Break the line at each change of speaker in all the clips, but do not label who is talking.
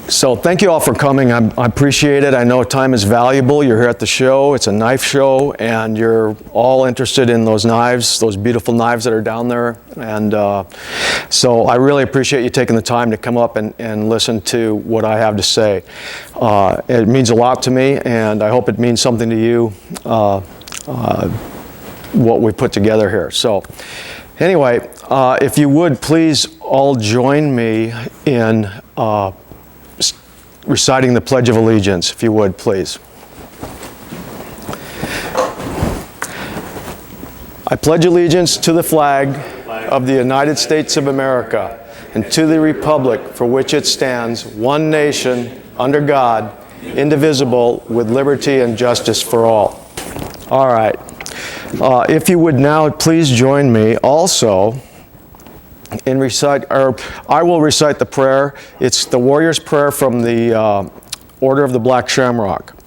So thank you all for coming. I appreciate it. I know time is valuable. You're here at the show. It's a knife show, and you're all interested in those knives, those beautiful knives that are down there. And so I really appreciate you taking the time to come up and listen to what I have to say. It means a lot to me, and I hope it means something to you, what we put together here. So anyway, if you would please all join me in reciting the Pledge of Allegiance, if you would, please. I pledge allegiance to the flag of the United States of America and to the republic for which it stands, one nation, under God, indivisible, with liberty and justice for all. All right. If you would now please join me also in I will recite the prayer. It's the Warrior's Prayer from the Order of the Black Shamrock.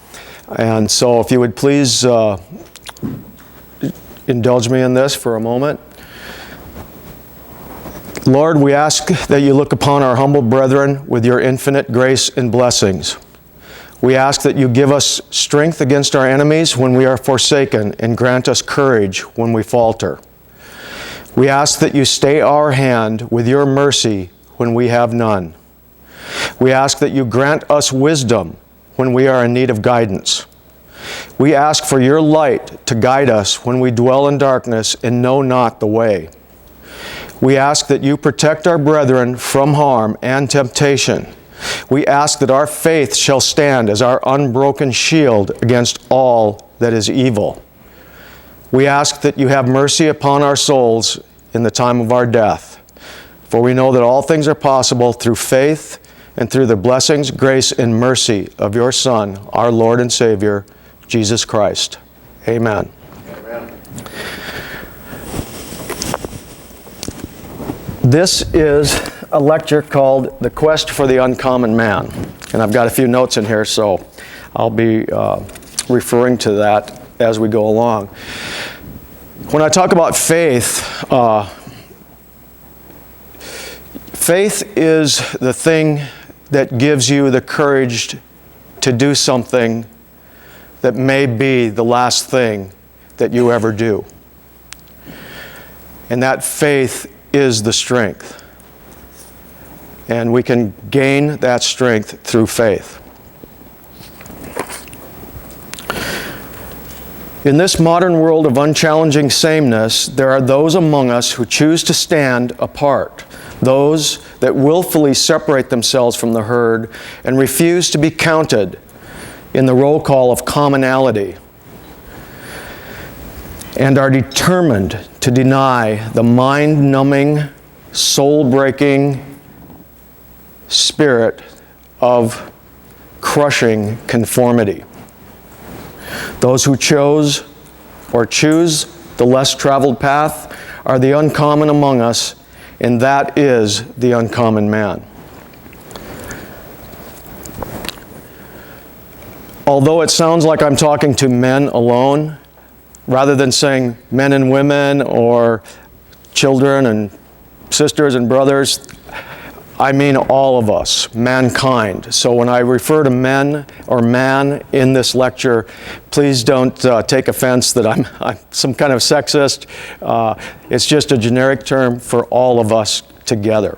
And so if you would please indulge me in this for a moment. Lord, we ask that you look upon our humble brethren with your infinite grace and blessings. We ask that you give us strength against our enemies when we are forsaken and grant us courage when we falter. We ask that you stay our hand with your mercy when we have none. We ask that you grant us wisdom when we are in need of guidance. We ask for your light to guide us when we dwell in darkness and know not the way. We ask that you protect our brethren from harm and temptation. We ask that our faith shall stand as our unbroken shield against all that is evil. We ask that you have mercy upon our souls in the time of our death, for we know that all things are possible through faith and through the blessings, grace, and mercy of your Son, our Lord and Savior, Jesus Christ. Amen. Amen. This is a lecture called The Quest for the Uncommon Man. And I've got a few notes in here, so I'll be referring to that as we go along. When I talk about faith, faith is the thing that gives you the courage to do something that may be the last thing that you ever do. And that faith is the strength. And we can gain that strength through faith. In this modern world of unchallenging sameness, there are those among us who choose to stand apart, those that willfully separate themselves from the herd and refuse to be counted in the roll call of commonality, and are determined to deny the mind-numbing, soul-breaking spirit of crushing conformity. Those who chose or choose the less traveled path are the uncommon among us, and that is the uncommon man. Although it sounds like I'm talking to men alone, rather than saying men and women or children and sisters and brothers, I mean all of us, mankind. So when I refer to men or man in this lecture, please don't take offense that I'm some kind of sexist. It's just a generic term for all of us together.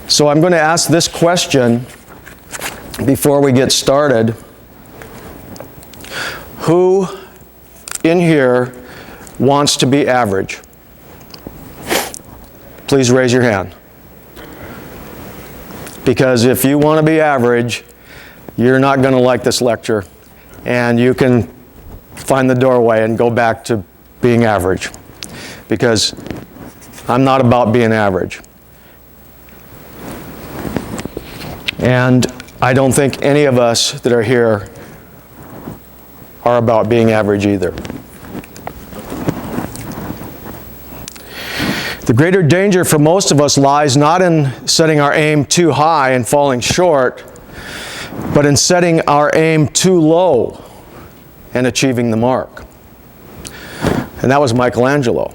So I'm going to ask this question before we get started. Who in here wants to be average? Please raise your hand. Because if you want to be average, you're not going to like this lecture, and you can find the doorway and go back to being average. Because I'm not about being average. And I don't think any of us that are here are about being average either. The greater danger for most of us lies not in setting our aim too high and falling short, but in setting our aim too low and achieving the mark. And that was Michelangelo.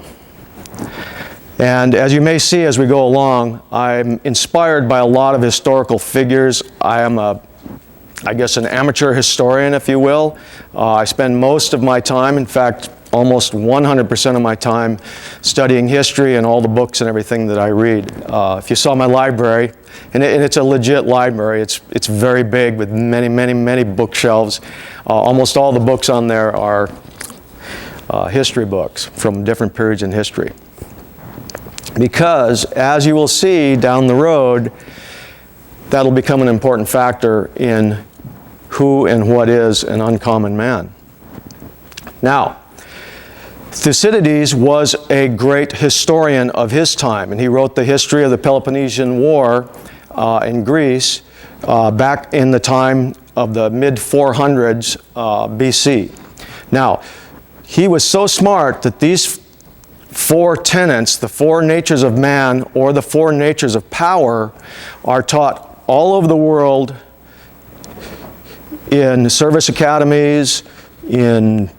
And as you may see as we go along, I'm inspired by a lot of historical figures. I am I guess an amateur historian, if you will. I spend most of my time, in fact, almost 100% of my time, studying history and all the books and everything that I read. If you saw my library, and it's a legit library, it's very big with many, many, many bookshelves. Almost all the books on there are history books from different periods in history. Because, as you will see down the road, that'll become an important factor in who and what is an uncommon man. Now, Thucydides was a great historian of his time, and he wrote the history of the Peloponnesian War in Greece back in the time of the mid-400s BC. Now, he was so smart that these four tenets, the four natures of man or the four natures of power, are taught all over the world in service academies, in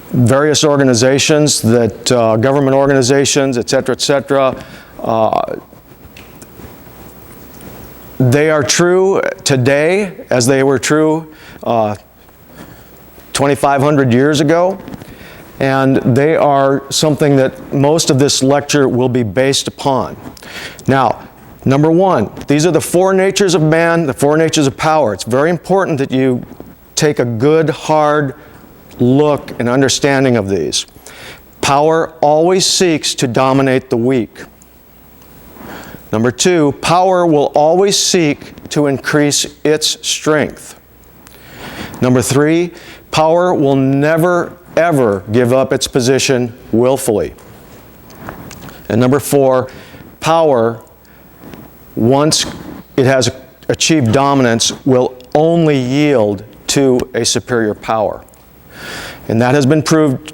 various organizations, that government organizations, etc., etc. They are true today as they were true 2,500 years ago, and they are something that most of this lecture will be based upon. Now, number one, these are the four natures of man, the four natures of power. It's very important that you take a good, hard look and understanding of these. Power always seeks to dominate the weak. Number two, power will always seek to increase its strength. Number three, power will never, ever give up its position willfully. And number four, power, once it has achieved dominance, will only yield to a superior power. And that has been proved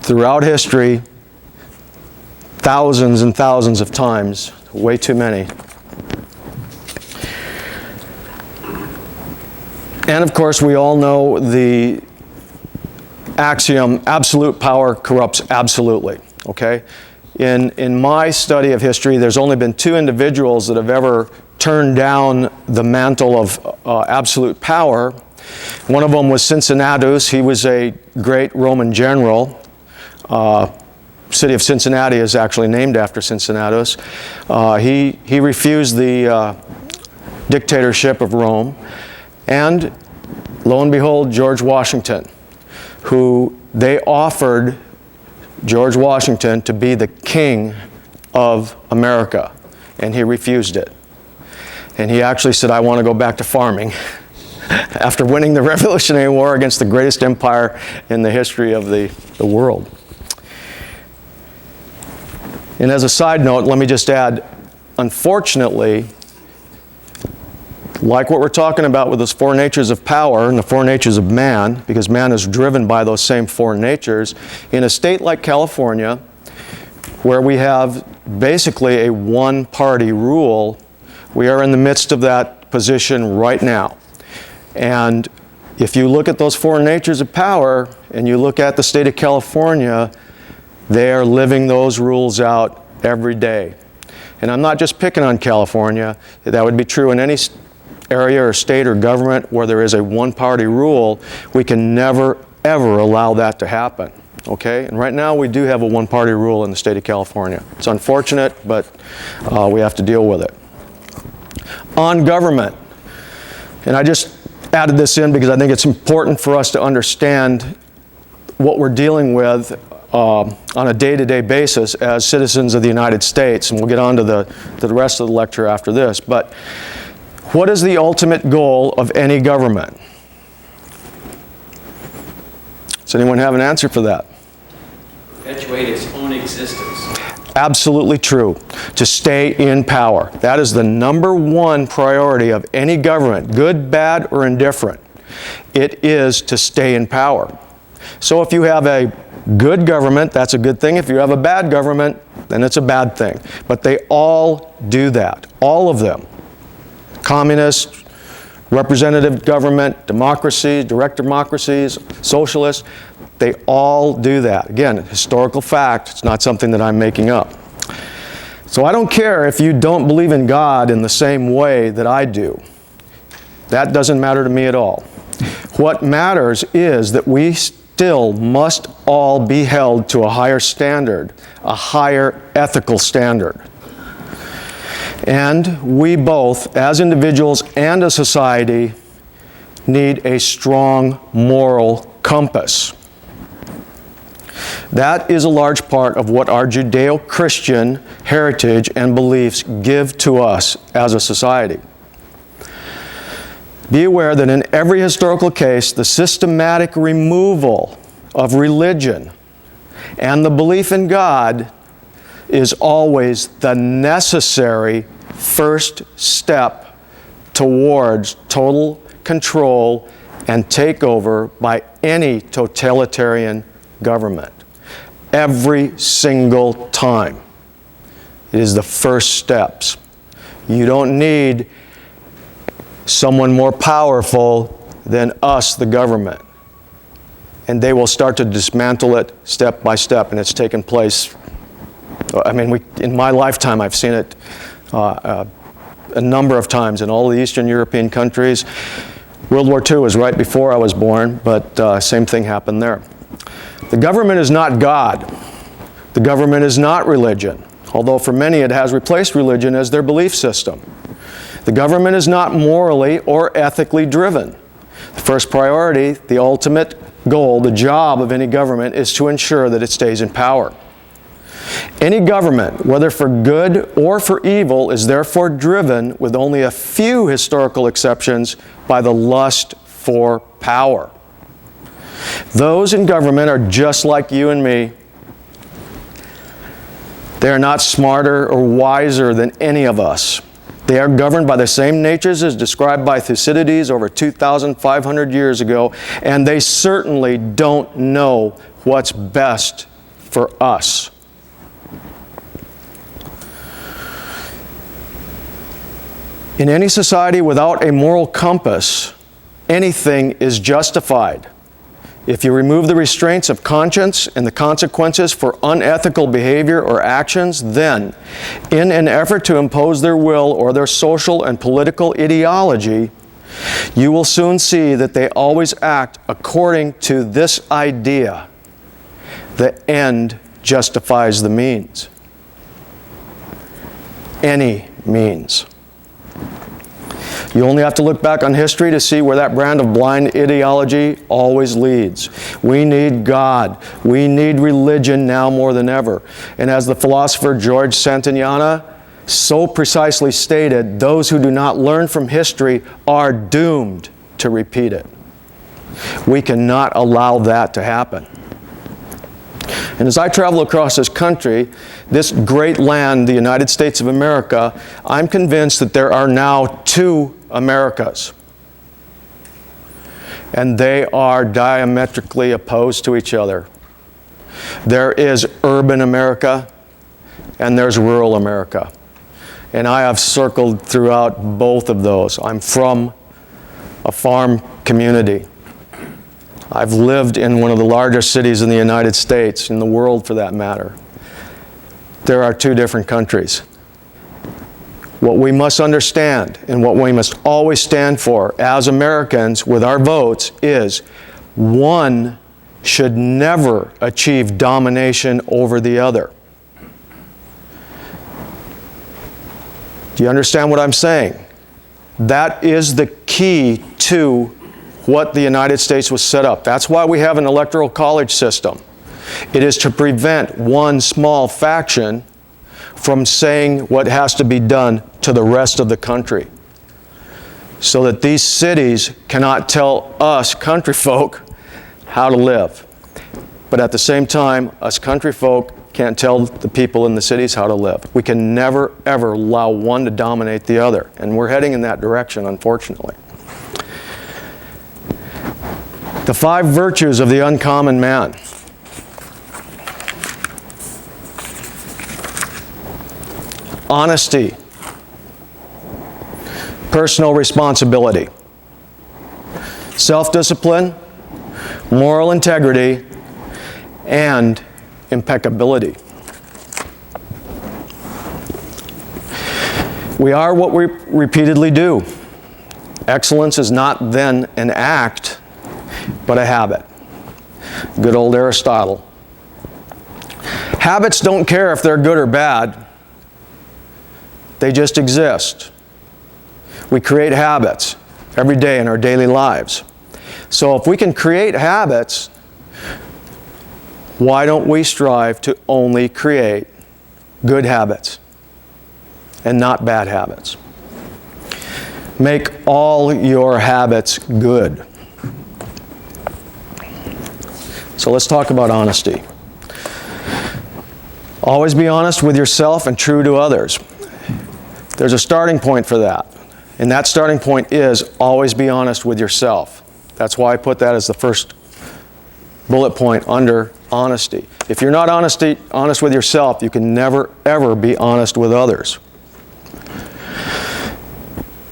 throughout history thousands and thousands of times, way too many. And of course, we all know the axiom, absolute power corrupts absolutely, okay? In my study of history, there's only been two individuals that have ever turned down the mantle of absolute power. One of them was Cincinnatus. He was a great Roman general. City of Cincinnati is actually named after Cincinnatus. He refused the dictatorship of Rome. And lo and behold, George Washington, who they offered George Washington to be the king of America, and he refused it. And he actually said, I want to go back to farming after winning the Revolutionary War against the greatest empire in the history of the world. And as a side note, let me just add, unfortunately, like what we're talking about with those four natures of power and the four natures of man, because man is driven by those same four natures, in a state like California, where we have basically a one-party rule, we are in the midst of that position right now. And if you look at those four natures of power, and you look at the state of California, they are living those rules out every day. And I'm not just picking on California. That would be true in any area or state or government where there is a one-party rule. We can never, ever allow that to happen. Okay? And right now we do have a one-party rule in the state of California. It's unfortunate, but we have to deal with it. On government. And I just added this in because I think it's important for us to understand what we're dealing with on a day-to-day basis as citizens of the United States. And we'll get on to the rest of the lecture after this. But what is the ultimate goal of any government? Does anyone have an answer for that?
Perpetuate its own existence.
Absolutely true. To stay in power. That is the number one priority of any government, good, bad, or indifferent. It is to stay in power. So if you have a good government, that's a good thing. If you have a bad government, then it's a bad thing. But they all do that. All of them. Communist, representative government, democracy, direct democracies, socialists, They all do that. Again, historical fact. It's not something that I'm making up. So I don't care if you don't believe in God in the same way that I do. That doesn't matter to me at all. What matters is that we still must all be held to a higher standard, a higher ethical standard. And we both, as individuals and a society, need a strong moral compass. That is a large part of what our Judeo-Christian heritage and beliefs give to us as a society. Be aware that in every historical case, the systematic removal of religion and the belief in God is always the necessary first step towards total control and takeover by any totalitarian government. Every single time. It is the first steps. You don't need someone more powerful than us, the government. And they will start to dismantle it step by step, and it's taken place. I mean, in my lifetime, I've seen it a number of times in all the Eastern European countries. World War II was right before I was born, but same thing happened there. The government is not God. The government is not religion, although for many it has replaced religion as their belief system. The government is not morally or ethically driven. The first priority, the ultimate goal, the job of any government is to ensure that it stays in power. Any government, whether for good or for evil, is therefore driven, with only a few historical exceptions, by the lust for power. Those in government are just like you and me. They are not smarter or wiser than any of us. They are governed by the same natures as described by Thucydides over 2,500 years ago, and they certainly don't know what's best for us. In any society without a moral compass, anything is justified. If you remove the restraints of conscience and the consequences for unethical behavior or actions, then, in an effort to impose their will or their social and political ideology, you will soon see that they always act according to this idea: the end justifies the means. Any means. You only have to look back on history to see where that brand of blind ideology always leads. We need God. We need religion now more than ever. And as the philosopher George Santayana so precisely stated, those who do not learn from history are doomed to repeat it. We cannot allow that to happen. And as I travel across this country, this great land, the United States of America, I'm convinced that there are now two Americas. And they are diametrically opposed to each other. There is urban America and there's rural America. And I have circled throughout both of those. I'm from a farm community. I've lived in one of the largest cities in the United States, in the world for that matter. There are two different countries. What we must understand and what we must always stand for as Americans with our votes is one should never achieve domination over the other. Do you understand what I'm saying? That is the key to what the United States was set up. That's why we have an electoral college system. It is to prevent one small faction from saying what has to be done to the rest of the country, so that these cities cannot tell us country folk how to live. But at the same time, us country folk can't tell the people in the cities how to live. We can never, ever allow one to dominate the other. And we're heading in that direction, unfortunately. The 5 virtues of the uncommon man. Honesty. Personal responsibility. Self-discipline. Moral integrity. and impeccability. We are what we repeatedly do. Excellence is not then an act, but a habit. Good old Aristotle. Habits don't care if they're good or bad. They just exist. We create habits every day in our daily lives. So if we can create habits, why don't we strive to only create good habits and not bad habits? Make all your habits good. So let's talk about honesty. Always be honest with yourself and true to others. There's a starting point for that. And that starting point is always be honest with yourself. That's why I put that as the first bullet point under honesty. If you're not honest with yourself, you can never, ever be honest with others.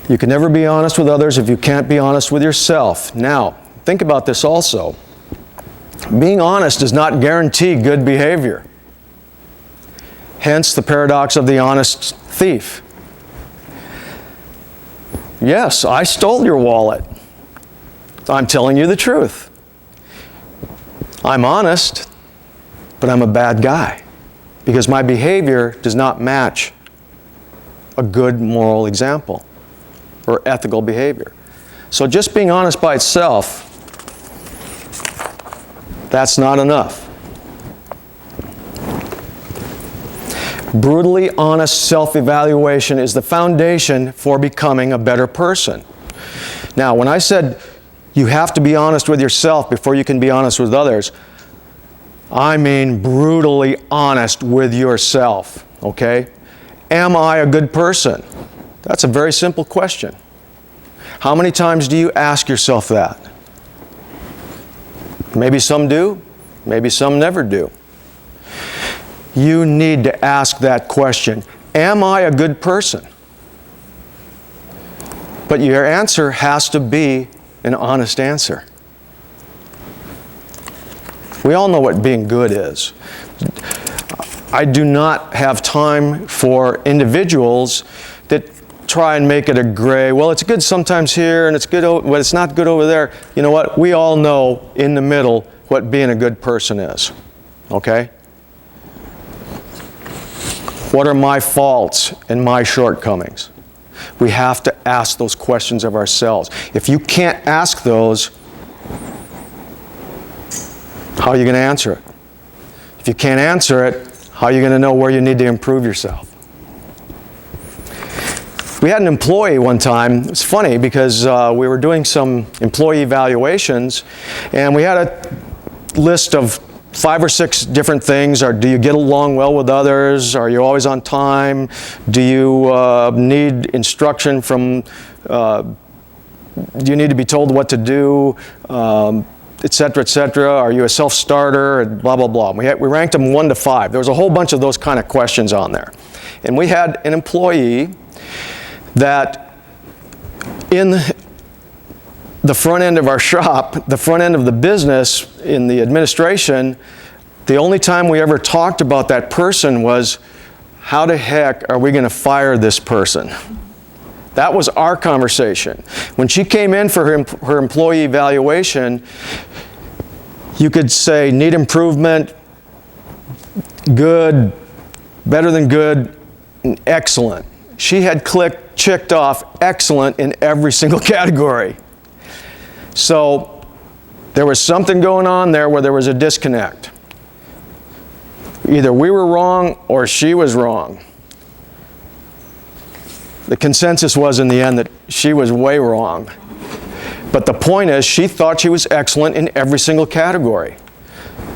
You can never be honest with others if you can't be honest with yourself. Now, think about this also. Being honest does not guarantee good behavior. Hence the paradox of the honest thief. Yes, I stole your wallet. I'm telling you the truth. I'm honest, but I'm a bad guy because my behavior does not match a good moral example or ethical behavior. So just being honest by itself, that's not enough. Brutally honest self-evaluation is the foundation for becoming a better person. Now, when I said you have to be honest with yourself before you can be honest with others, I mean brutally honest with yourself, okay? Am I a good person? That's a very simple question. How many times do you ask yourself that? Maybe some do, maybe some never do. You need to ask that question. Am I a good person? But your answer has to be an honest answer. We all know what being good is. I do not have time for individuals that try and make it a gray, well, it's good sometimes here and it's good, but it's not good over there. You know what? We all know in the middle what being a good person is. Okay? What are my faults and my shortcomings? We have to ask those questions of ourselves. If you can't ask those, how are you going to answer it? If you can't answer it, how are you going to know where you need to improve yourself? We had an employee one time. It's funny because we were doing some employee evaluations, and we had a list of 5 or 6 different things. Do you get along well with others? Are you always on time? Do you need instruction from, do you need to be told what to do, et cetera, Are you a self-starter, and blah, blah, blah. We ranked them 1 to 5. There was a whole bunch of those kind of questions on there. And we had an employee that in the front end of our shop, the front end of the business, in the administration, the only time we ever talked about that person was, how the heck are we going to fire this person? That was our conversation. When she came in for her employee evaluation, you could say, need improvement, good, better than good, and excellent. She had checked off excellent in every single category. So there was something going on there where there was a disconnect. Either we were wrong or she was wrong. The consensus was in the end that she was way wrong. But the point is, she thought she was excellent in every single category.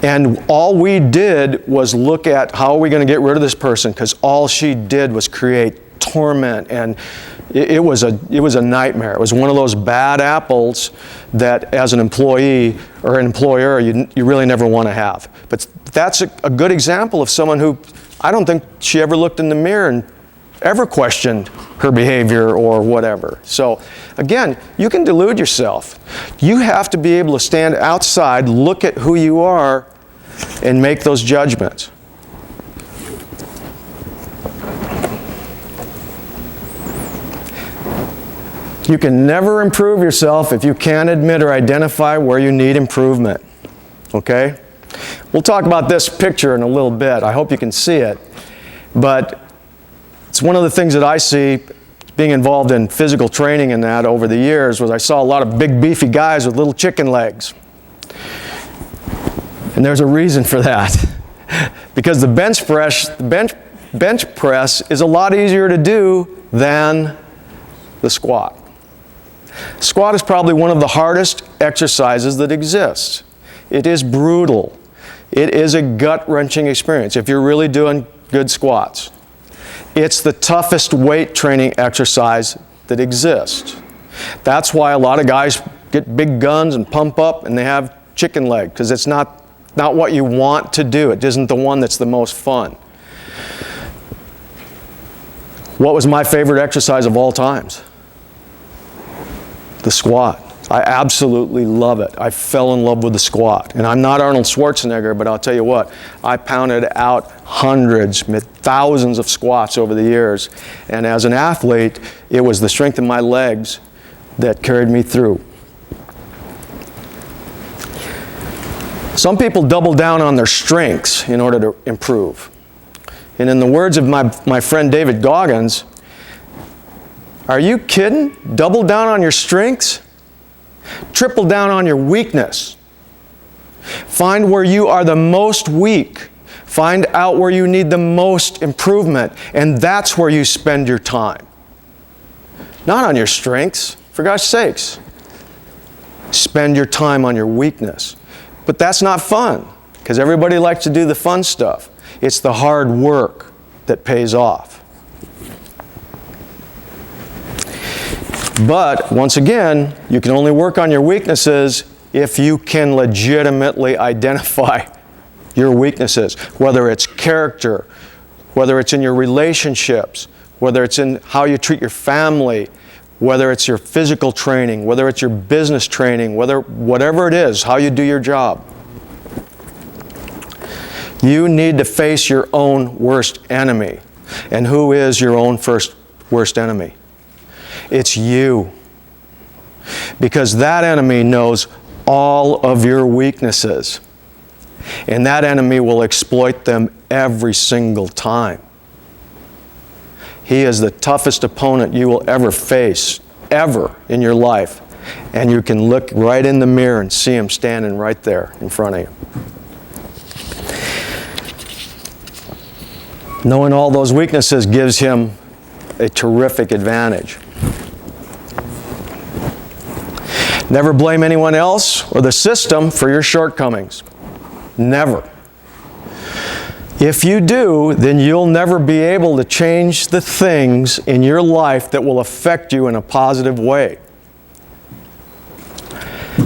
And all we did was look at how are we going to get rid of this person, because all she did was create torment, and it was a nightmare. It was one of those bad apples that as an employee or an employer you really never want to have. But that's a good example of someone who, I don't think she ever looked in the mirror and ever questioned her behavior or whatever. So again, you can delude yourself. You have to be able to stand outside, look at who you are, and make those judgments. You can never improve yourself if you can't admit or identify where you need improvement. Okay? We'll talk about this picture in a little bit. I hope you can see it. But it's one of the things that I see being involved in physical training and that over the years was I saw a lot of big beefy guys with little chicken legs. And there's a reason for that. Because the bench press is a lot easier to do than the squat. Squat is probably one of the hardest exercises that exists. It is brutal. It is a gut-wrenching experience if you're really doing good squats. It's the toughest weight training exercise that exists. That's why a lot of guys get big guns and pump up and they have chicken leg, because it's not what you want to do. It isn't the one that's the most fun. What was my favorite exercise of all times? The squat. I absolutely love it. I fell in love with the squat. And I'm not Arnold Schwarzenegger, but I'll tell you what, I pounded out hundreds, thousands of squats over the years. And as an athlete, it was the strength of my legs that carried me through. Some people double down on their strengths in order to improve. And in the words of my friend David Goggins, are you kidding? Double down on your strengths? Triple down on your weakness. Find where you are the most weak. Find out where you need the most improvement. And that's where you spend your time. Not on your strengths, for gosh sakes. Spend your time on your weakness. But that's not fun, because everybody likes to do the fun stuff. It's the hard work that pays off. But, once again, you can only work on your weaknesses if you can legitimately identify your weaknesses, whether it's character, whether it's in your relationships, whether it's in how you treat your family, whether it's your physical training, whether it's your business training, whatever it is, how you do your job. You need to face your own worst enemy. And who is your own worst enemy? It's you. Because that enemy knows all of your weaknesses. And that enemy will exploit them every single time. He is the toughest opponent you will ever face, ever in your life. And you can look right in the mirror and see him standing right there in front of you. Knowing all those weaknesses gives him a terrific advantage. Never blame anyone else or the system for your shortcomings. Never. If you do, then you'll never be able to change the things in your life that will affect you in a positive way.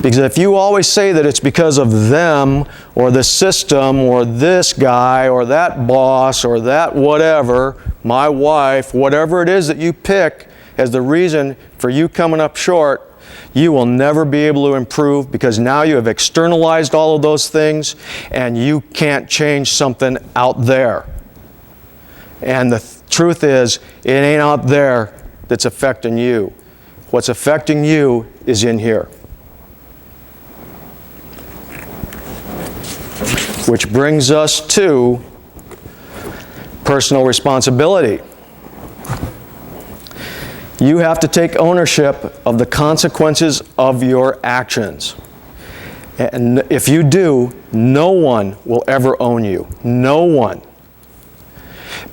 Because if you always say that it's because of them or the system or this guy or that boss or that whatever, my wife, whatever it is that you pick as the reason for you coming up short, you will never be able to improve, because now you have externalized all of those things and you can't change something out there. And the truth is, it ain't out there that's affecting you. What's affecting you is in here. Which brings us to personal responsibility. You have to take ownership of the consequences of your actions. And if you do, no one will ever own you. No one.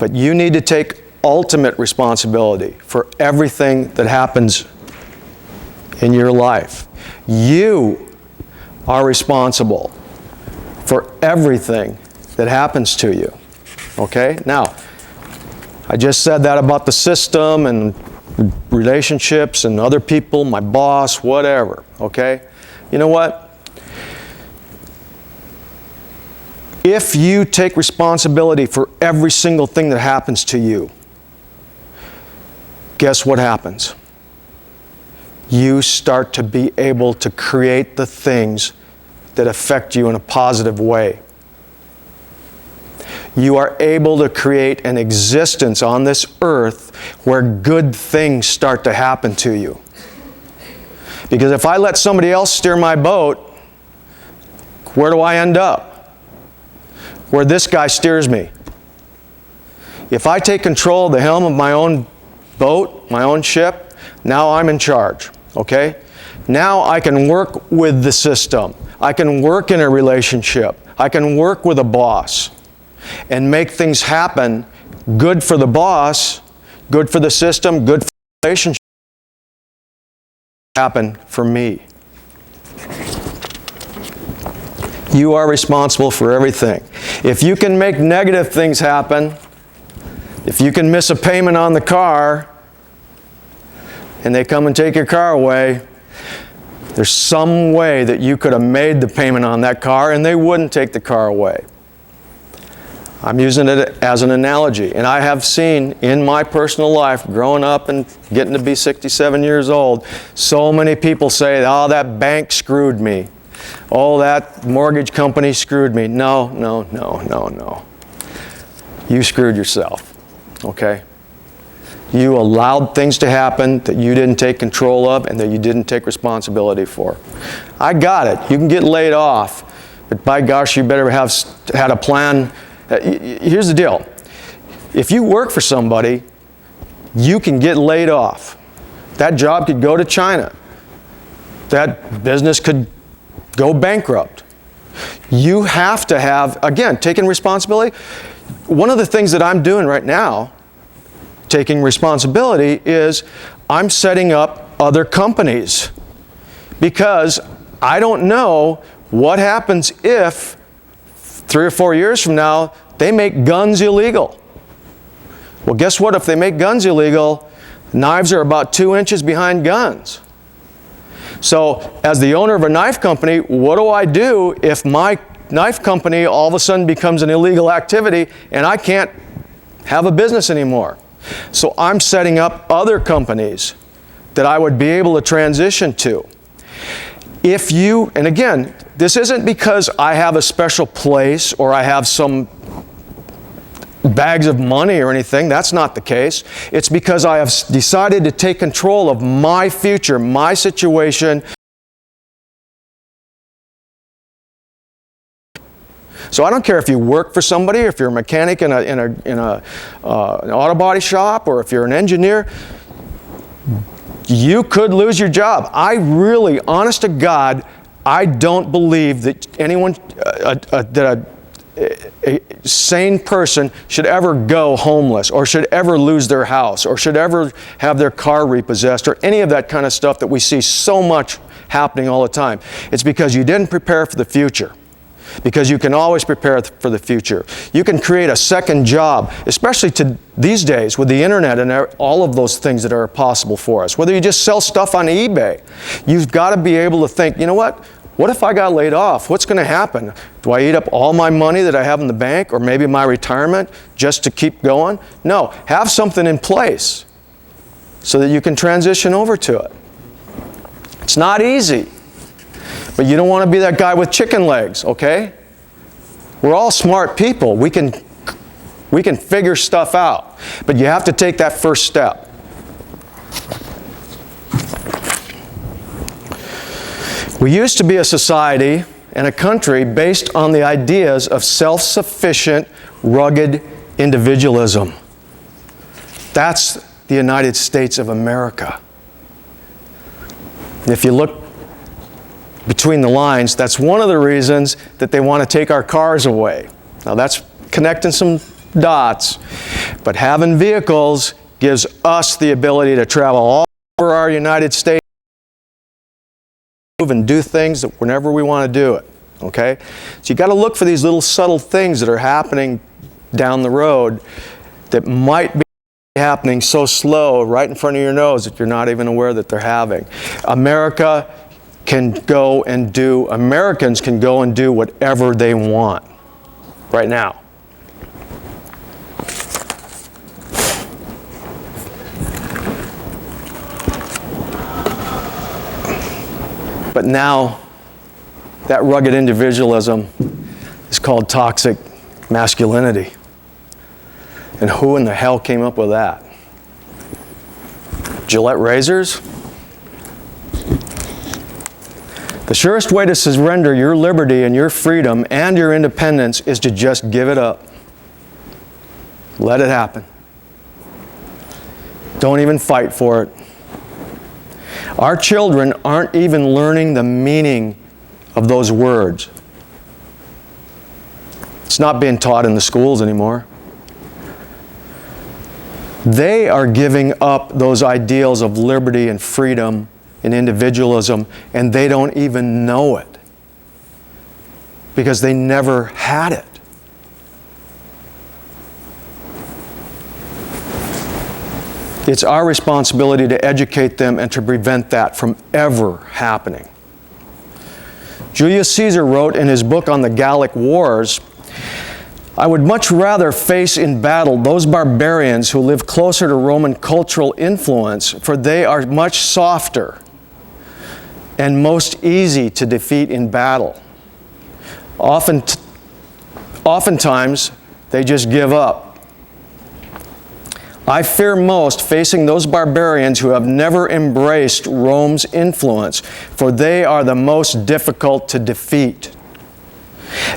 But you need to take ultimate responsibility for everything that happens in your life. You are responsible for everything that happens to you. Okay? Now, I just said that about the system and relationships and other people, my boss, whatever. Okay? You know what? If you take responsibility for every single thing that happens to you, guess what happens? You start to be able to create the things that affect you in a positive way. you are able to create an existence on this earth where good things start to happen to you. Because if I let somebody else steer my boat, where do I end up? Where this guy steers me. If I take control of the helm of my own boat, my own ship, now I'm in charge, okay? Now I can work with the system. I can work in a relationship. I can work with a boss and make things happen good for the boss, good for the system, good for the relationship, happen for me. You are responsible for everything. If you can make negative things happen, if you can miss a payment on the car and they come and take your car away, there's some way that you could have made the payment on that car and they wouldn't take the car away. I'm using it as an analogy. And I have seen in my personal life, growing up and getting to be 67 years old, so many people say, oh, that bank screwed me. Oh, that mortgage company screwed me. No, no, no, no, no. You screwed yourself, okay? You allowed things to happen that you didn't take control of and that you didn't take responsibility for. I got it. You can get laid off, but by gosh, you better have had a plan. Here's the deal. If you work for somebody, you can get laid off. That job could go to China. That business could go bankrupt. You have to have, again, taking responsibility. One of the things that I'm doing right now, taking responsibility, is I'm setting up other companies because I don't know what happens if 3 or 4 years from now they make guns illegal. Well, guess what? If they make guns illegal, knives are about 2 inches behind guns. So as the owner of a knife company, what do I do if my knife company all of a sudden becomes an illegal activity and I can't have a business anymore? So I'm setting up other companies that I would be able to transition to. If you, and again, this isn't because I have a special place or I have some bags of money or anything. That's not the case. It's because I have decided to take control of my future, my situation. So I don't care if you work for somebody, or if you're a mechanic in an auto body shop, or if you're an engineer, you could lose your job. I really, honest to God, I don't believe that anyone, that a sane person should ever go homeless, or should ever lose their house, or should ever have their car repossessed, or any of that kind of stuff that we see so much happening all the time. It's because you didn't prepare for the future. Because you can always prepare for the future. You can create a second job, especially these days with the internet and all of those things that are possible for us. Whether you just sell stuff on eBay, you've got to be able to think, you know what? What if I got laid off? What's going to happen? Do I eat up all my money that I have in the bank, or maybe my retirement, just to keep going? No, have something in place so that you can transition over to it. It's not easy. But you don't want to be that guy with chicken legs, okay? We're all smart people. We can figure stuff out. But you have to take that first step. We used to be a society and a country based on the ideas of self-sufficient, rugged individualism. That's the United States of America. If you look between the lines, that's one of the reasons that they want to take our cars away. Now that's connecting some dots, but having vehicles gives us the ability to travel all over our United States, move and do things whenever we want to do it, okay? So you got to look for these little subtle things that are happening down the road that might be happening so slow right in front of your nose that you're not even aware that they're having. Americans can go and do whatever they want right now. But now, that rugged individualism is called toxic masculinity. And who in the hell came up with that? Gillette razors? The surest way to surrender your liberty and your freedom and your independence is to just give it up. Let it happen. Don't even fight for it. Our children aren't even learning the meaning of those words. It's not being taught in the schools anymore. They are giving up those ideals of liberty and freedom and individualism, and they don't even know it because they never had it. It's our responsibility to educate them and to prevent that from ever happening. Julius Caesar wrote in his book on the Gallic Wars, "I would much rather face in battle those barbarians who live closer to Roman cultural influence, for they are much softer and most easy to defeat in battle. Oftentimes, they just give up. I fear most facing those barbarians who have never embraced Rome's influence, for they are the most difficult to defeat.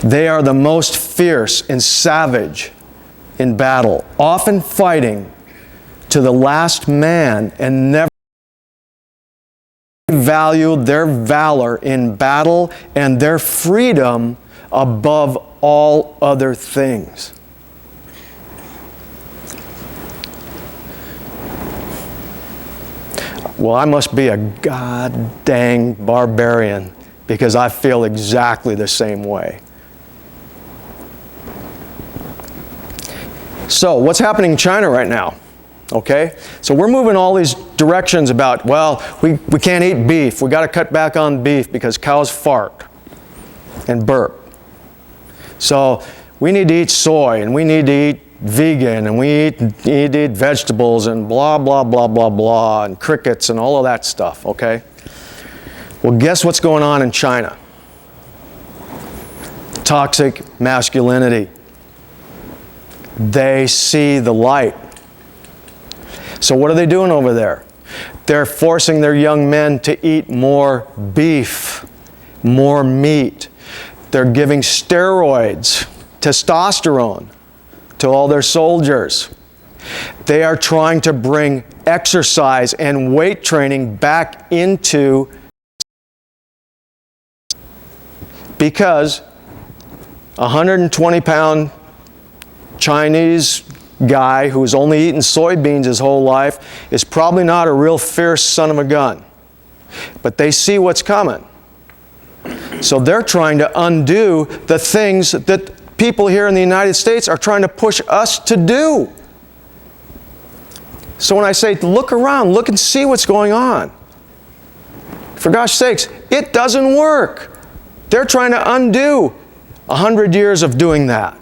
They are the most fierce and savage in battle, often fighting to the last man and never value their valor in battle and their freedom above all other things." Well, I must be a god dang barbarian because I feel exactly the same way. So, what's happening in China right now? Okay? So we're moving all these directions about, well, we can't eat beef. We got to cut back on beef because cows fart and burp. So we need to eat soy, and we need to eat vegan, and we need to eat vegetables, and blah, blah, blah, blah, blah, and crickets and all of that stuff, okay? Well, guess what's going on in China? Toxic masculinity. They see the light. So what are they doing over there? They're forcing their young men to eat more beef, more meat. They're giving steroids, testosterone, to all their soldiers. They are trying to bring exercise and weight training back into, because a 120-pound Chinese guy who's only eaten soybeans his whole life is probably not a real fierce son of a gun. But they see what's coming. So they're trying to undo the things that people here in the United States are trying to push us to do. So when I say look around, look and see what's going on. For gosh sakes, it doesn't work. They're trying to undo 100 years of doing that.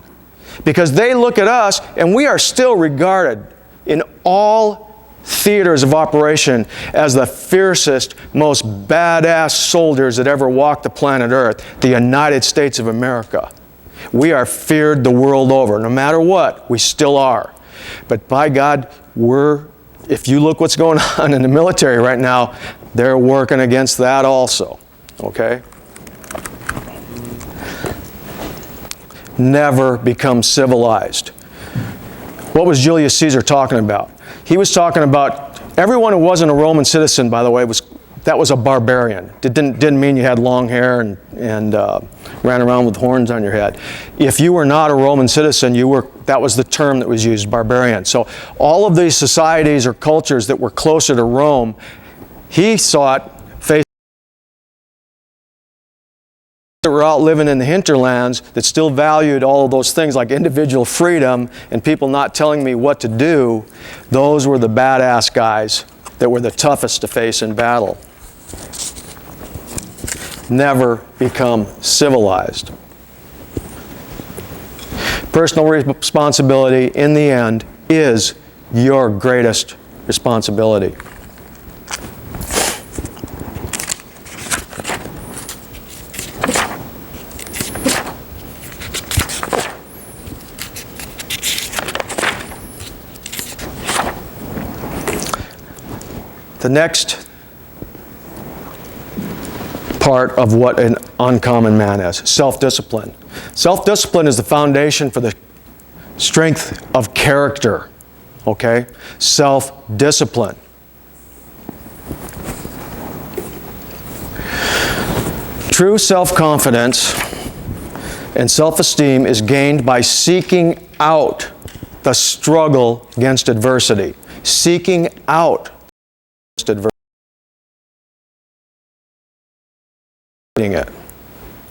Because they look at us and we are still regarded in all theaters of operation as the fiercest, most badass soldiers that ever walked the planet Earth, the United States of America. We are feared the world over. No matter what, we still are. But by God, if you look what's going on in the military right now, they're working against that also. Okay? Never become civilized. What was Julius Caesar talking about? He was talking about everyone who wasn't a Roman citizen, by the way, that was a barbarian. It didn't mean you had long hair and ran around with horns on your head. If you were not a Roman citizen, that was the term that was used, barbarian. So all of these societies or cultures that were closer to Rome, he sought that were out living in the hinterlands that still valued all of those things like individual freedom and people not telling me what to do. Those were the badass guys that were the toughest to face in battle. Never become civilized. Personal responsibility, in the end, is your greatest responsibility. The next part of what an uncommon man is, self-discipline. Self-discipline is the foundation for the strength of character, okay? Self-discipline. True self-confidence and self-esteem is gained by seeking out the struggle against adversity. Seeking out adversity. It.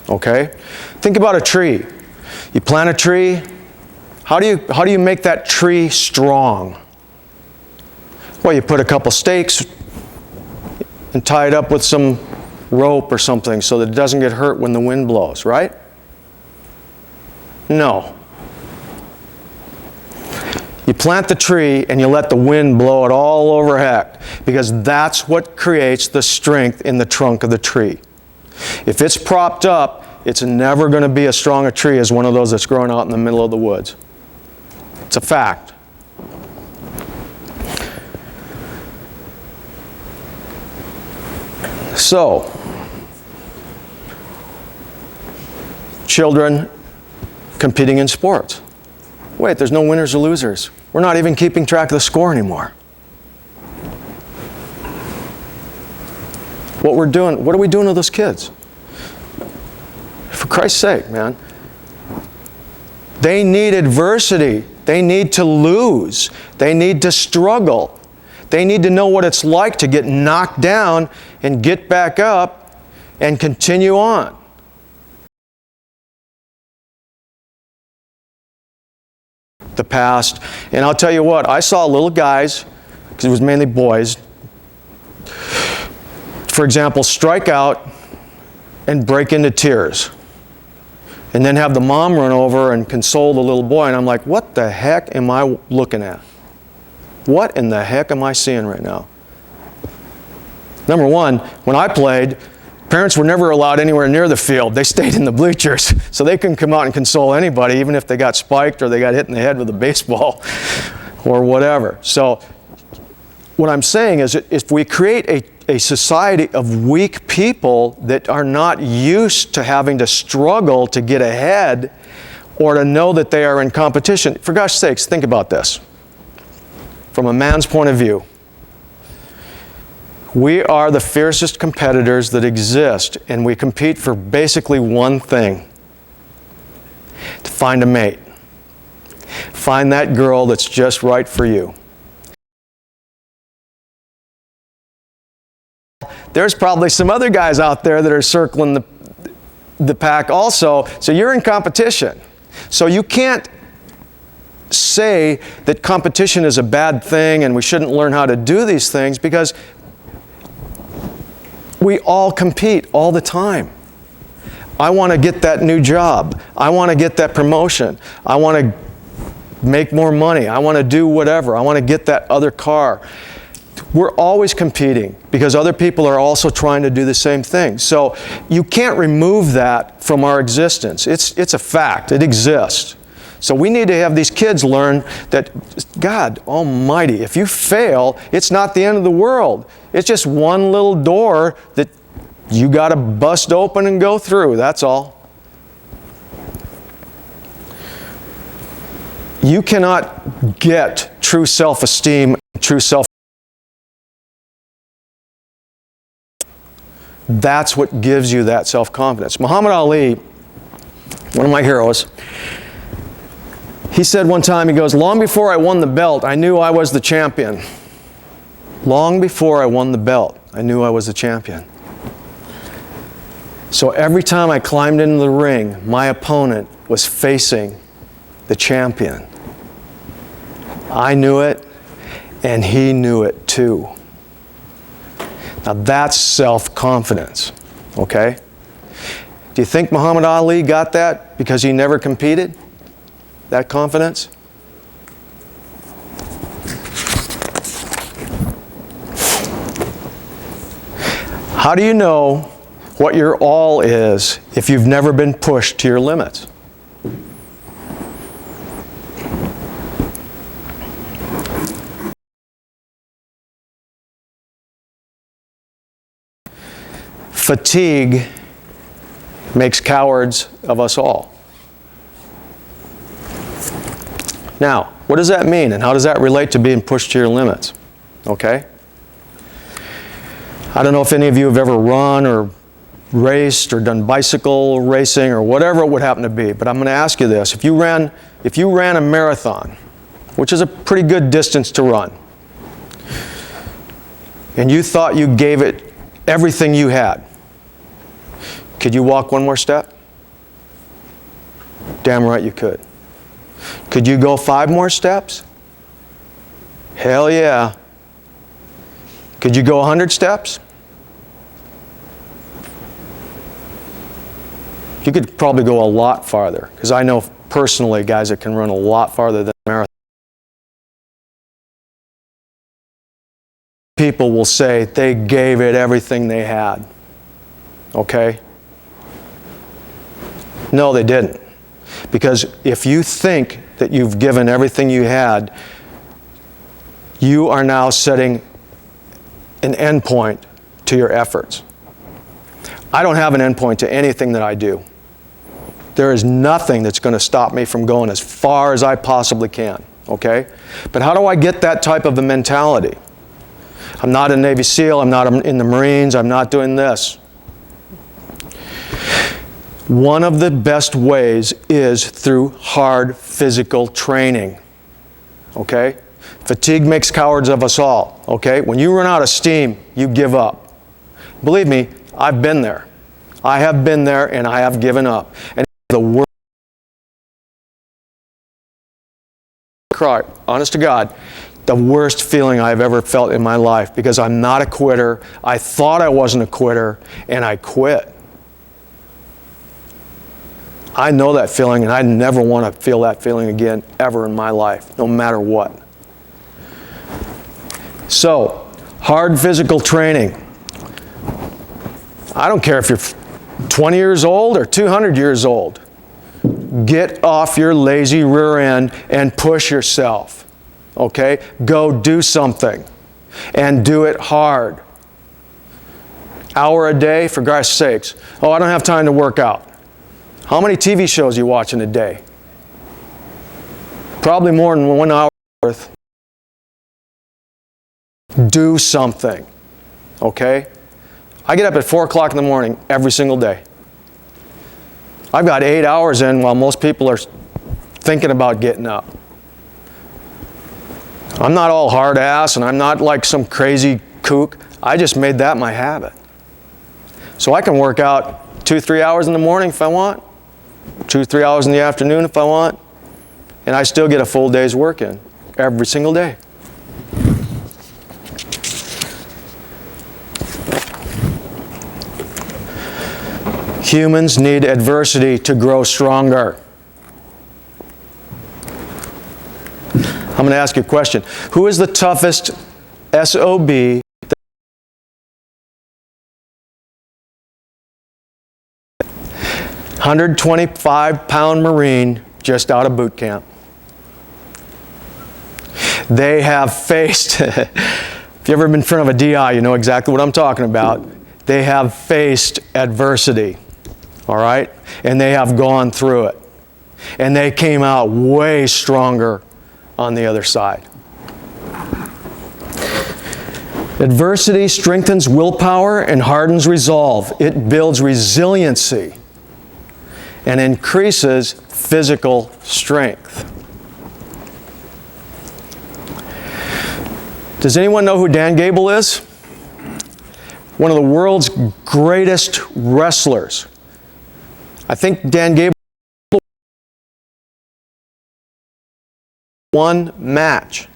Okay? Think about a tree. You plant a tree. How do you make that tree strong? Well, you put a couple stakes and tie it up with some rope or something so that it doesn't get hurt when the wind blows, right? No. You plant the tree and you let the wind blow it all over heck, because that's what creates the strength in the trunk of the tree. If it's propped up, it's never going to be as strong a tree as one of those that's growing out in the middle of the woods. It's a fact. So, children competing in sports. Wait, there's no winners or losers. We're not even keeping track of the score anymore. What are we doing to those kids? For Christ's sake, man. They need adversity. They need to lose. They need to struggle. They need to know what it's like to get knocked down and get back up and continue on. The past. And I'll tell you what, I saw little guys, because it was mainly boys, for example, strike out and break into tears. And then have the mom run over and console the little boy. And I'm like, what the heck am I looking at? What in the heck am I seeing right now? Number one, when I played, parents were never allowed anywhere near the field. They stayed in the bleachers, so they couldn't come out and console anybody, even if they got spiked or they got hit in the head with a baseball or whatever. So what I'm saying is that if we create a society of weak people that are not used to having to struggle to get ahead or to know that they are in competition, for gosh sakes, think about this. From a man's point of view, we are the fiercest competitors that exist, and we compete for basically one thing: to find a mate. Find that girl that's just right for you. There's probably some other guys out there that are circling the pack also, so you're in competition. So you can't say that competition is a bad thing and we shouldn't learn how to do these things, because we all compete all the time. I want to get that new job. I want to get that promotion. I want to make more money. I want to do whatever. I want to get that other car. We're always competing because other people are also trying to do the same thing. So you can't remove that from our existence. It's a fact. It exists. So we need to have these kids learn that, God Almighty, if you fail, it's not the end of the world. It's just one little door that you got to bust open and go through. That's all. You cannot get true self-esteem, true self. That's what gives you that self-confidence. Muhammad Ali, one of my heroes, he said one time, he goes, long before I won the belt, I knew I was the champion. Long before I won the belt, I knew I was the champion. So every time I climbed into the ring, my opponent was facing the champion. I knew it, and he knew it too. Now that's self-confidence, okay? Do you think Muhammad Ali got that because he never competed? That confidence? How do you know what your all is if you've never been pushed to your limits? Fatigue makes cowards of us all. Now, what does that mean, and how does that relate to being pushed to your limits? Okay? I don't know if any of you have ever run or raced or done bicycle racing or whatever it would happen to be, but I'm going to ask you this. If you ran a marathon, which is a pretty good distance to run, and you thought you gave it everything you had, could you walk one more step? Damn right you could. Could you go 5 more steps? Hell yeah. Could you go 100 steps? You could probably go a lot farther, because I know personally guys that can run a lot farther than a marathon. People will say they gave it everything they had. Okay? No, they didn't. Because if you think that you've given everything you had, you are now setting an end point to your efforts. I don't have an end point to anything that I do. There is nothing that's going to stop me from going as far as I possibly can, okay? But how do I get that type of a mentality? I'm not a Navy SEAL, I'm not in the Marines, I'm not doing this. One of the best ways is through hard physical training, okay? Fatigue makes cowards of us all, okay? When you run out of steam, you give up. Believe me, I've been there. I have been there and I have given up. And the worst, honest to God, the worst feeling I've ever felt in my life, because I'm not a quitter. I thought I wasn't a quitter, and I quit. I know that feeling, and I never want to feel that feeling again, ever in my life, no matter what. So, hard physical training. I don't care if you're 20 years old or 200 years old. Get off your lazy rear end and push yourself. Okay? Go do something. And do it hard. Hour a day, for God's sakes. Oh, I don't have time to work out. How many TV shows are you watching a day? Probably more than 1 hour worth. Do something. Okay? I get up at 4 o'clock in the morning every single day. I've got 8 hours in while most people are thinking about getting up. I'm not all hard ass and I'm not like some crazy kook. I just made that my habit. So I can work out 2-3 hours in the morning if I want, 2-3 hours in the afternoon if I want, and I still get a full day's work in every single day. Humans need adversity to grow stronger. I'm going to ask you a question. Who is the toughest SOB? 125-pound Marine just out of boot camp. They have faced, if you've ever been in front of a DI, you know exactly what I'm talking about. They have faced adversity, all right? And they have gone through it. And they came out way stronger on the other side. Adversity strengthens willpower and hardens resolve. It builds resiliency and increases physical strength. Does anyone know who Dan Gable is? One of the world's greatest wrestlers. I think Dan Gable one match.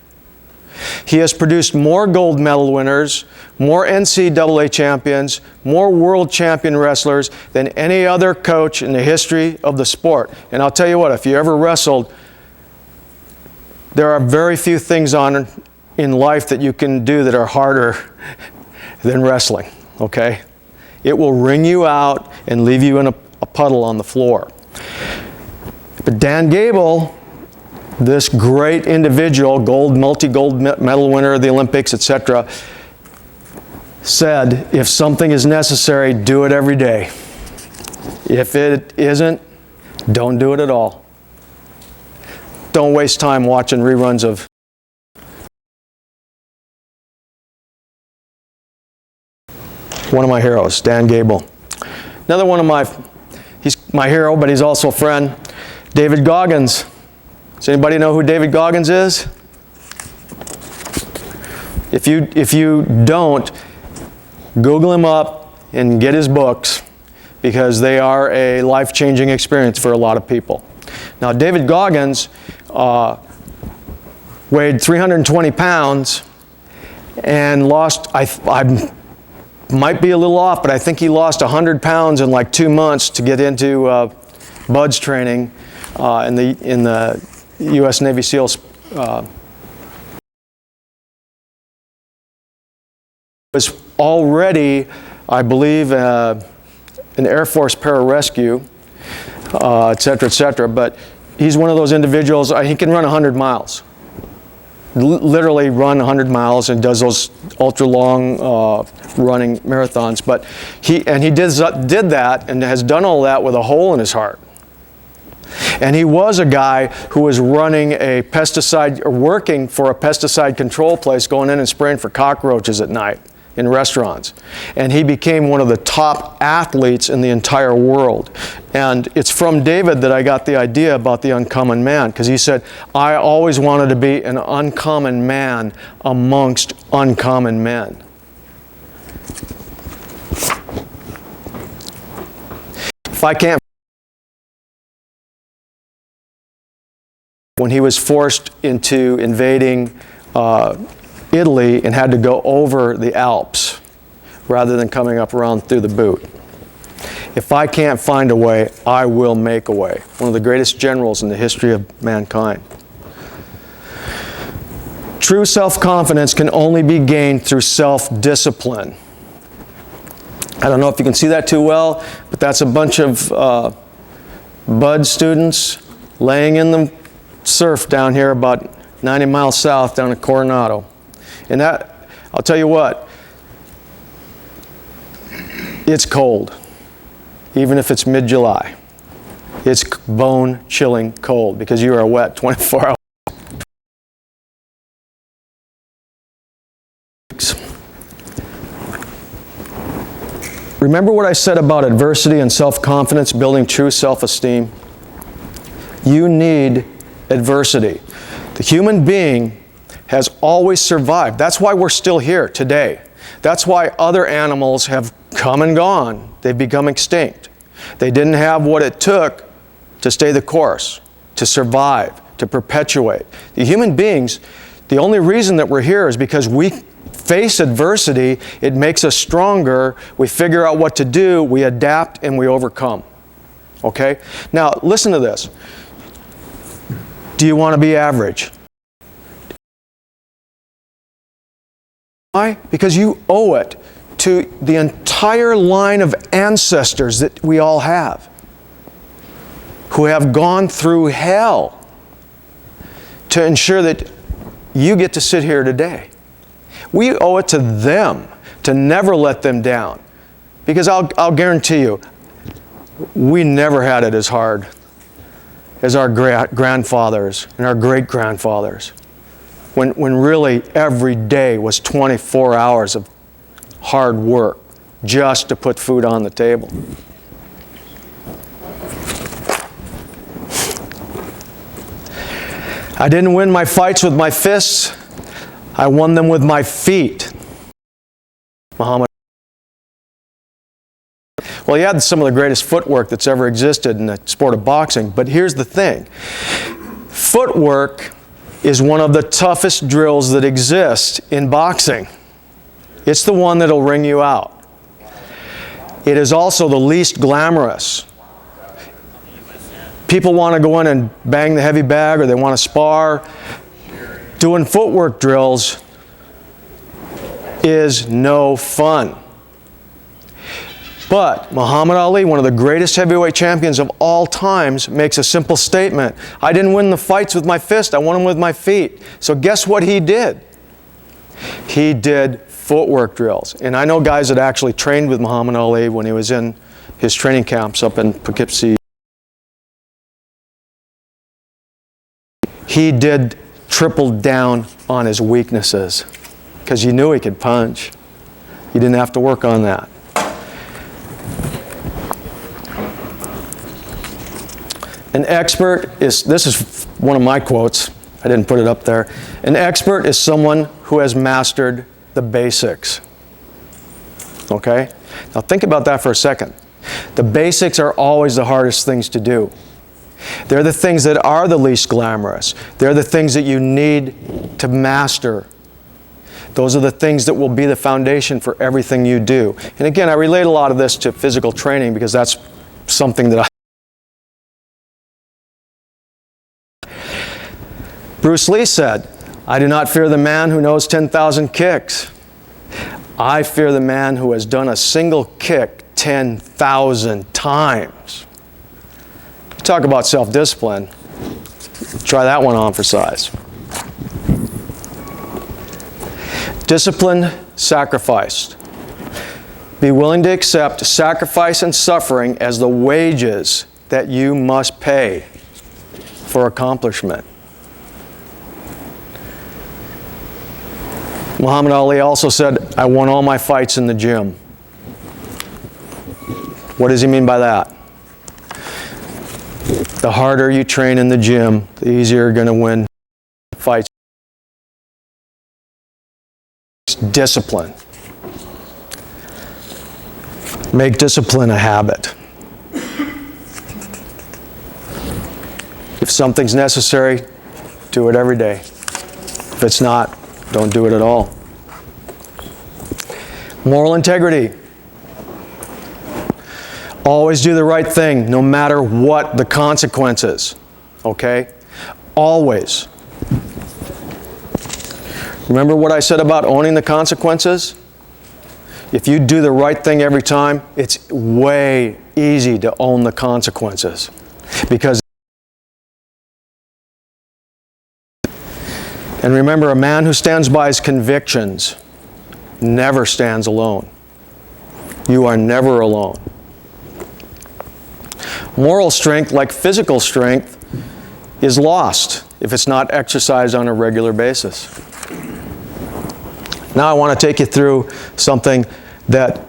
He has produced more gold medal winners, more NCAA champions, more world champion wrestlers than any other coach in the history of the sport. And I'll tell you what, if you ever wrestled, there are very few things in life that you can do that are harder than wrestling, okay? It will wring you out and leave you in a puddle on the floor. But Dan Gable, this great individual, multi-gold medal winner of the Olympics, etc., said, if something is necessary, do it every day. If it isn't, don't do it at all. Don't waste time watching reruns of one of my heroes, Dan Gable. Another one of he's my hero, but he's also a friend, David Goggins. Does anybody know who David Goggins is? If you don't, Google him up and get his books, because they are a life-changing experience for a lot of people. Now, David Goggins weighed 320 pounds and lost, I might be a little off, but I think he lost 100 pounds in like 2 months to get into BUDS training in the U.S. Navy SEALs. Was already, I believe, an Air Force pararescue, et cetera, but he's one of those individuals, he can run 100 miles. Literally run 100 miles and does those ultra-long running marathons. But he did that and has done all that with a hole in his heart. And he was a guy who was running a pesticide, or working for a pesticide control place, going in and spraying for cockroaches at night in restaurants. And he became one of the top athletes in the entire world. And it's from David that I got the idea about the uncommon man, because he said, I always wanted to be an uncommon man amongst uncommon men. If I can't, when he was forced into invading Italy and had to go over the Alps rather than coming up around through the boot. If I can't find a way, I will make a way. One of the greatest generals in the history of mankind. True self-confidence can only be gained through self-discipline. I don't know if you can see that too well, but that's a bunch of BUD students laying in the surf down here about 90 miles south down at Coronado. And that, I'll tell you what, it's cold, even if it's mid-July. It's bone-chilling cold because you are wet 24 hours. Remember what I said about adversity and self-confidence building true self-esteem? You need adversity. The human being has always survived. That's why we're still here today. That's why other animals have come and gone. They've become extinct. They didn't have what it took to stay the course, to survive, to perpetuate. The human beings, the only reason that we're here is because we face adversity. It makes us stronger. We figure out what to do. We adapt and we overcome. Okay? Now, listen to this. Do you want to be average? Why? Because you owe it to the entire line of ancestors that we all have, who have gone through hell to ensure that you get to sit here today. We owe it to them to never let them down. Because I'll guarantee you, we never had it as hard as our grandfathers and our great-grandfathers. When really every day was 24 hours of hard work just to put food on the table. I didn't win my fights with my fists. I won them with my feet. Muhammad. Well, he had some of the greatest footwork that's ever existed in the sport of boxing, but here's the thing. Footwork is one of the toughest drills that exist in boxing. It's the one that'll wring you out. It is also the least glamorous. People want to go in and bang the heavy bag, or they want to spar. Doing footwork drills is no fun. But Muhammad Ali, one of the greatest heavyweight champions of all times, makes a simple statement. I didn't win the fights with my fist, I won them with my feet. So guess what he did? He did footwork drills. And I know guys that actually trained with Muhammad Ali when he was in his training camps up in Poughkeepsie. He did triple down on his weaknesses because you knew he could punch. You didn't have to work on that. An expert is, this is one of my quotes, I didn't put it up there. An expert is someone who has mastered the basics. Okay? Now think about that for a second. The basics are always the hardest things to do. They're the things that are the least glamorous. They're the things that you need to master. Those are the things that will be the foundation for everything you do. And again, I relate a lot of this to physical training because that's something that Bruce Lee said, "I do not fear the man who knows 10,000 kicks. I fear the man who has done a single kick 10,000 times." Talk about self-discipline. Try that one on for size. Discipline, sacrifice. Be willing to accept sacrifice and suffering as the wages that you must pay for accomplishment. Muhammad Ali also said, "I won all my fights in the gym." What does he mean by that? The harder you train in the gym, the easier you're going to win fights. Discipline. Make discipline a habit. If something's necessary, do it every day. If it's not, don't do it at all. Moral integrity. Always do the right thing, no matter what the consequences. Okay? Always. Remember what I said about owning the consequences? If you do the right thing every time, it's way easy to own the consequences. Because, and remember, a man who stands by his convictions never stands alone. You are never alone. Moral strength, like physical strength, is lost if it's not exercised on a regular basis. Now I want to take you through something that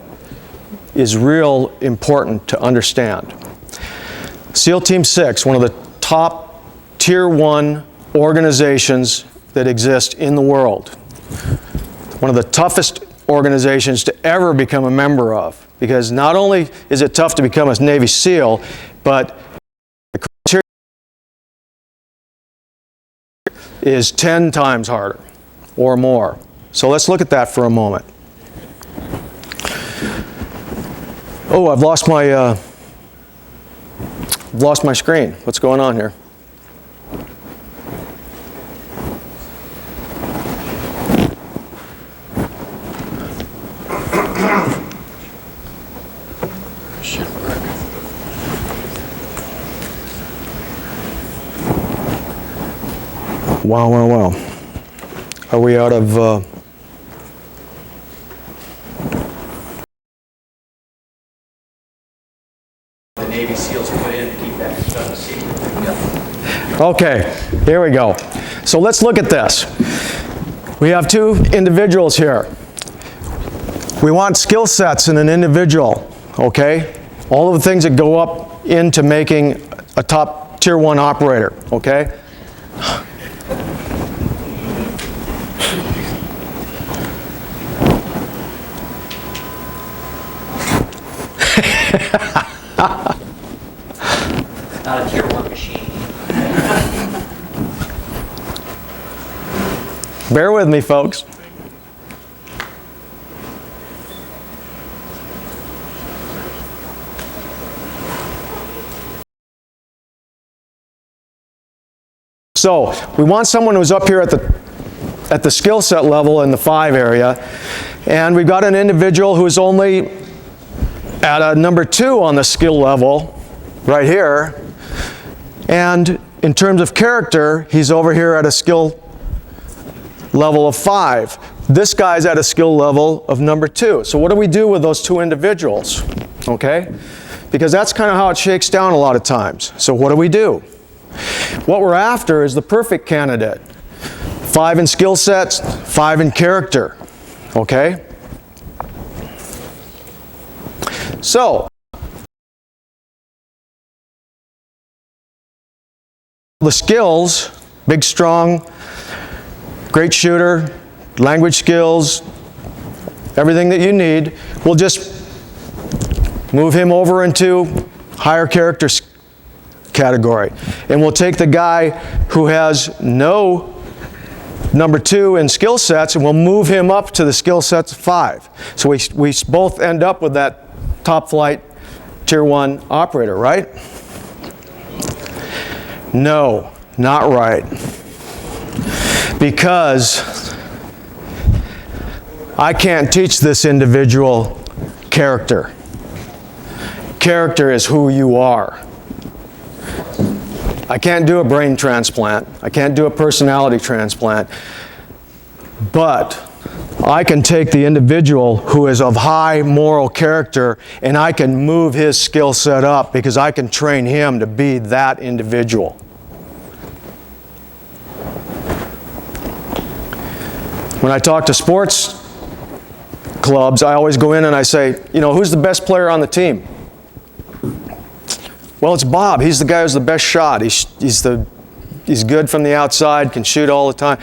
is real important to understand. SEAL Team 6, one of the top Tier 1 organizations that exist in the world. One of the toughest organizations to ever become a member of. Because not only is it tough to become a Navy SEAL, but the criteria is 10 times harder or more. So let's look at that for a moment. Oh, I've lost my screen. What's going on here? Wow. Are we out of...
The Navy SEALs put in to keep that stuff secret.
Okay, here we go. So let's look at this. We have two individuals here. We want skill sets in an individual, okay? All of the things that go up into making a top Tier 1 operator, okay?
Not a Tier 1 machine.
Bear with me, folks. So, we want someone who's up here at the skill set level in the 5 area, and we've got an individual who's only at a number 2 on the skill level, right here, and in terms of character, he's over here at a skill level of 5. This guy's at a skill level of number 2. So what do we do with those two individuals? Okay? Because that's kind of how it shakes down a lot of times. So what do? What we're after is the perfect candidate. 5 in skill sets, 5 in character. Okay? So, the skills, big, strong, great shooter, language skills, everything that you need, we'll just move him over into higher character category. And we'll take the guy who has no number 2 in skill sets, and we'll move him up to the skill sets 5. So we both end up with that top flight tier 1 operator, right? No, not right. Because I can't teach this individual character. Character is who you are. I can't do a brain transplant. I can't do a personality transplant. But I can take the individual who is of high moral character and I can move his skill set up because I can train him to be that individual. When I talk to sports clubs, I always go in and I say, you know, who's the best player on the team? Well, it's Bob. He's the guy who's the best shot. He's good from the outside, can shoot all the time.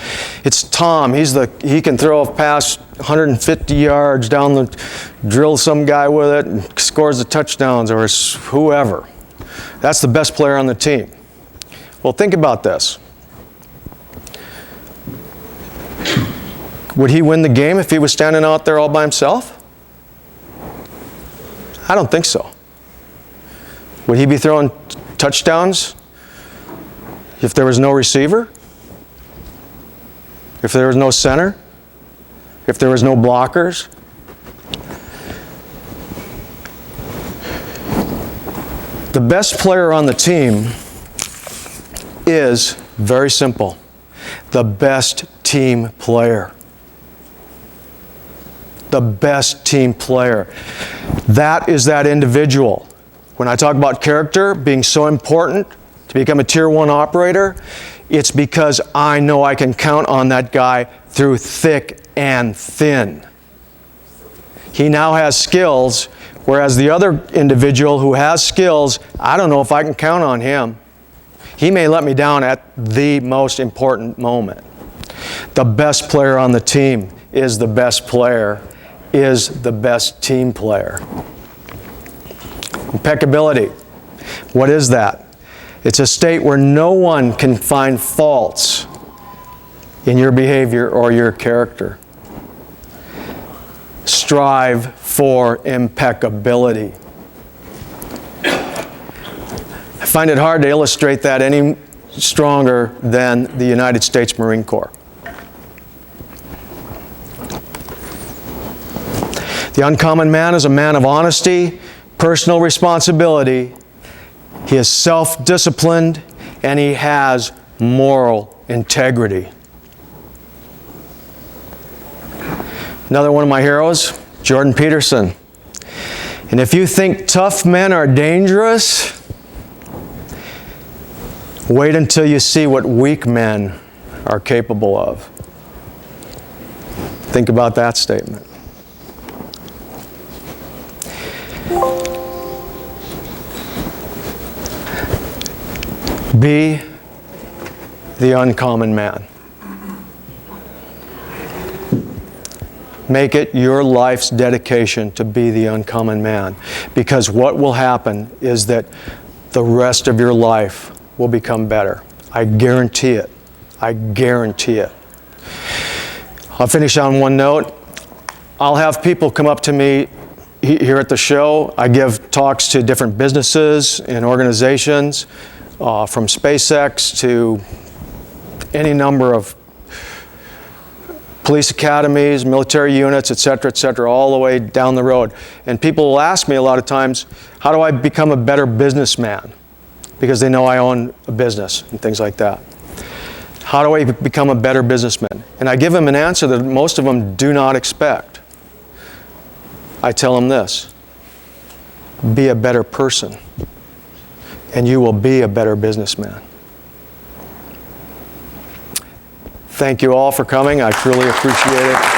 It's Tom. He can throw a pass 150 yards down drill some guy with it and scores the touchdowns, or it's whoever. That's the best player on the team. Well, think about this. Would he win the game if he was standing out there all by himself? I don't think so. Would he be throwing touchdowns if there was no receiver? If there was no center? If there was no blockers? The best player on the team is very simple. The best team player. The best team player. That is that individual. When I talk about character being so important to become a tier 1 operator, it's because I know I can count on that guy through thick and thin. He now has skills, whereas the other individual who has skills, I don't know if I can count on him. He may let me down at the most important moment. The best player on the team is the best player, is the best team player. Impeccability. What is that? It's a state where no one can find faults in your behavior or your character. Strive for impeccability. I find it hard to illustrate that any stronger than the United States Marine Corps. The uncommon man is a man of honesty, personal responsibility. He is self-disciplined, and he has moral integrity. Another one of my heroes, Jordan Peterson. And if you think tough men are dangerous, wait until you see what weak men are capable of. Think about that statement. Be the uncommon man. Make it your life's dedication to be the uncommon man. Because what will happen is that the rest of your life will become better. I guarantee it. I guarantee it. I'll finish on one note. I'll have people come up to me here at the show. I give talks to different businesses and organizations. From SpaceX to any number of police academies, military units, etc., all the way down the road. And people will ask me a lot of times, how do I become a better businessman? Because they know I own a business and things like that. How do I become a better businessman? And I give them an answer that most of them do not expect. I tell them this: be a better person, and you will be a better businessman. Thank you all for coming. I truly appreciate it.